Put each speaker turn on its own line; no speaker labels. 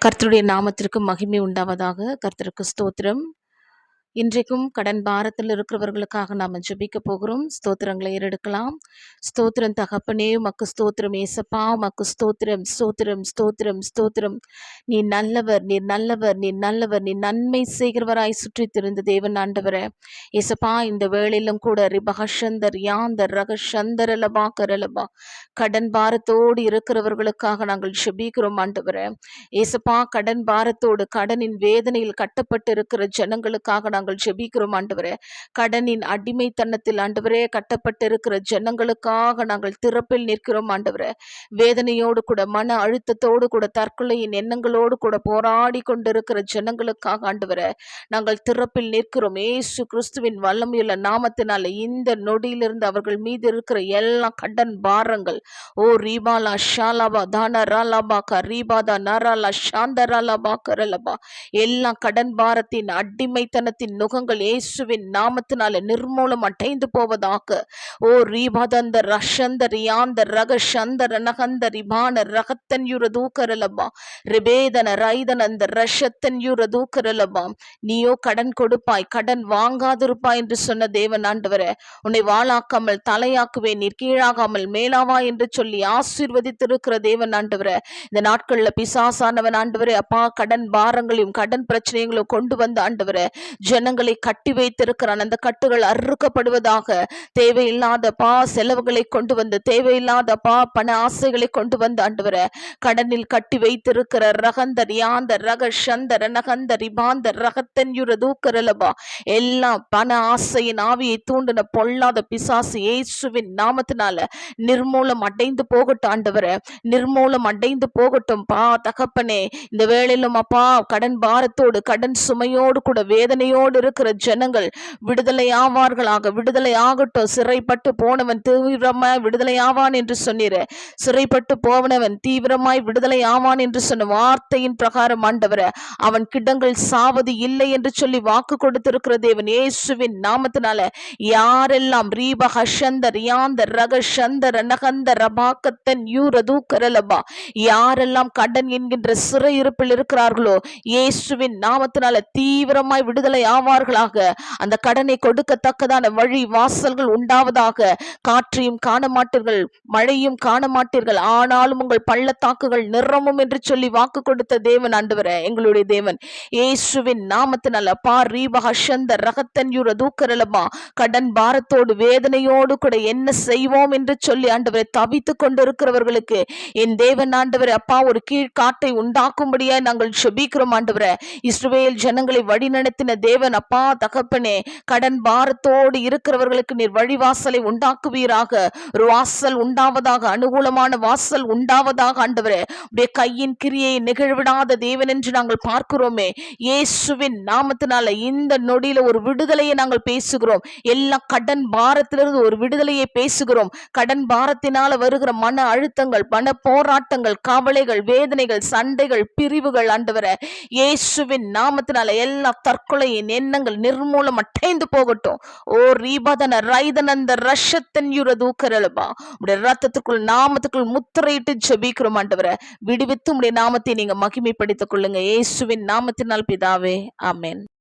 கர்த்தருடைய நாமத்திற்கு மகிமை உண்டாவதாக. கர்த்தருக்கு ஸ்தோத்திரம். இன்றைக்கும் கடன் பாரத்தில் இருக்கிறவர்களுக்காக நாம் ஜெபிக்க போகிறோம். ஸ்தோத்திரங்களை ஏறெடுக்கலாம். ஸ்தோத்திரம் தகப்பனே, உமக்கு ஸ்தோத்திரம். ஏசப்பா உமக்கு ஸ்தோத்திரம், ஸ்தோத்திரம், ஸ்தோத்திரம், ஸ்தோத்திரம். நீ நல்லவர், நீர் நல்லவர், நீர் நல்லவர், நீ நன்மை செய்கிறவராய் சுற்றி திரிந்த தேவன் ஆண்டவரே. ஏசப்பா இந்த வேளையிலும் கூட ரிபகஷந்தர் யாந்தர் ரகஷந்தரலபா கரலபா கடன் பாரத்தோடு இருக்கிறவர்களுக்காக நாங்கள் ஜெபிக்கிறோம் ஆண்டவரே. ஏசப்பா கடன் பாரத்தோடு கடனின் வேதனையில் கட்டப்பட்டு இருக்கிற ஜனங்களுக்காக நாங்கள் ஜெபிக்கிறோம் ஆண்டவரே. கடனின் அடிமைத்தனத்தில் ஆண்டவரே கட்டப்பட்டு இருக்கிற ஜனங்களுக்காக நாங்கள் திறப்பில் நிற்கிறோம் ஆண்டவரே. வேதனையோடு கூட மன அழுத்தத்தோடு கூட தற்கொலையின் எண்ணங்களோடு கூட போராடி கொண்டிருக்கிற ஜனங்களுக்காக ஆண்டவரே நாங்கள் திறப்பில் நிற்கிறோம். ஏசு கிறிஸ்துவின் வல்லமையுள்ள நாமத்தினால இந்த நொடியிலிருந்து அவர்கள் மீது இருக்கிற எல்லா கடன் பாரங்கள் ஓ ரீபாலா ஷாலாபா தான ராலாபா கரீபாதா நராலா ஷாந்தராலாபா கரலபா எல்லா கடன் பாரத்தின் அடிமைத்தனத்தின் நுகங்கள் இயேசுவின் நாமத்தினால நிர்மூலம் அடைந்து போவதாக. ஓ ரீபாதந்த ரஷந்தர் யாந்தர் ரக சந்தர் நகந்தர் இபான ரகத்தன் யுர தூக்கரலபா ரிபேதன ரைதனந்த ரஷத்தன் யுர தூக்கரலபா. நீயோ கடன் கொடுப்பாய், கடன் வாங்காதிருப்பாய் என்று சொன்ன தேவன் ஆண்டவரே. உன்னை வாளாக்காமல் தலையாக்குவேன், நீர் கீழாகாமல் மேலாவா என்று சொல்லி ஆசீர்வதித்திருக்கிற தேவன் ஆண்டவரே. இந்த நாட்கள்ல பிசாசானவன் ஆண்டவரே அப்பா கடன் பாரங்களையும் கடன் பிரச்சனைகளையும் கொண்டு வந்த ஆண்டவரே ஜனங்களை கட்டி வைத்திருக்கிறான். அந்த கட்டுகள் அறுக்கப்படுவதாக. தேவையில்லாத செலவுகளை கொண்டு வந்து தேவையில்லாத பண ஆசைகளை கொண்டு வந்து ஆண்டவரே கடனில் கட்டி வைத்திருக்கிற ரகந்தர் யாந்தர் ரக சந்தர் நகந்தர் இபாந்தர் ரகத்தன் யுர தூக்கரலபா எல்லாம் பண ஆசையின் ஆவியை தூண்டின பொல்லாத பிசாசு இயேசுவின் நாமத்தினால நிர்மூலம் அடைந்து போகட்டும் ஆண்டவரே. நிர்மூலம் அடைந்து போகட்டும் தகப்பனே. இந்த வேளையிலும் அப்பா கடன் பாரத்தோடு கடன் சுமையோடு கூட வேதனையோடு இருக்கிற ஜனங்கள் விடுதலை ஆவார்களாக. விடுதலை ஆகட்டும். சிறைப்பட்டு போனவன் தீவிரமாய் விடுதலை ஆவான் என்று சொன்னீரே. சிறைப்பட்டு போனவன் தீவிரமாய் விடுதலை ஆவான் என்று சொன்ன வார்த்தையின் பிரகாரம் ஆண்டவரே அவன் கிடங்கள் சாவது இல்லை என்று சொல்லி வாக்கு கொடுத்திருக்கிற தேவன் இயேசுவின் நாமத்தினால யாரெல்லாம் ரீப ஹஷந்தர் யாந்தர் ரக சந்தர் நகந்தர் ரபாக்கத்தன் யூரது கரலபா யாரெல்லாம் கடன் என்கின்ற சிறையிருப்பில் இருக்கிறார்களோ இயேசுவின் நாமத்தினால தீவிரமாய் விடுதலை ஆவார்களாக. அந்த கடனை கொடுக்கத்தக்கதான வழி வாசல்கள் உண்டாவதாக. காற்றையும் காண மாட்டீர்கள், மழையும் காண மாட்டீர்கள், ஆனாலும் உங்கள் பள்ளத்தாக்குகள் நிறமும் என்று சொல்லி வாக்கு கொடுத்த தேவன் ஆண்டவரே எங்களுடைய தேவன் இயேசுவின் நாமத்தினால ரீபஹஷந்த ரகத்தன் யுர தூக்கரலபா கடன் பாரத்தோடு வேதனையோடு கூட என்ன செய்வோம் என்று சொல்லி ஆண்டவரை தவித்து கொண்டிருக்கிறவர்களுக்கு என் தேவன் ஆண்டவரே அப்பா ஒரு கீழ்காட்டை உண்டாக்கும்படியாய் நாங்கள் ஜெபிக்கிறோம் ஆண்டவரே. இஸ்ரவேல் ஜனங்களை வழி நடத்தின தேவன் அப்பா தகப்பனே கடன் பாரத்தோடு இருக்கிறவர்களுக்கு நீர் வழிவாசலை உண்டாக்குவீராக. ஒரு வாசல் உண்டாவதாக, அனுகூலமான வாசல் உண்டாவதாக ஆண்டவரே. உடைய கையின் கிரியை நிகழ்விடாத தேவன் என்று நாங்கள் பார்க்கிறோமே. இயேசுவின் நாமத்தினால இந்த நொடியில ஒரு விடுதலையை நாங்கள் பேசுகிறோம். எல்லா கடன் பாரத்திலிருந்து ஒரு விடுதலையை பேசுகிறோம். கடன் பாரத்தினால வருகிற மன அழுத்தங்கள், மன போராட்டங்கள், கவலைகள், வேதனைகள், சண்டைகள், பிரிவுகள் ஆண்டவரே இயேசுவின் நாமத்தினால எல்லா தற்கொலையின் எண்ணங்கள் நிர்மூலம் அடைந்து போகட்டும். ஓ ரீபதன ரைதனந்த ரஷத்தன் யுர தூக்கரலபா உடைய ரத்தத்துக்குள் நாமத்துக்குள் முத்திரையிட்டு ஜெபிக்கிறோம் ஆண்டவரே. விடுவித்து உடைய நாமத்தை நீங்க மகிமைப்படுத்திக் கொள்ளுங்க. இயேசுவின் நாமத்தினால் பிதாவே, ஆமென்.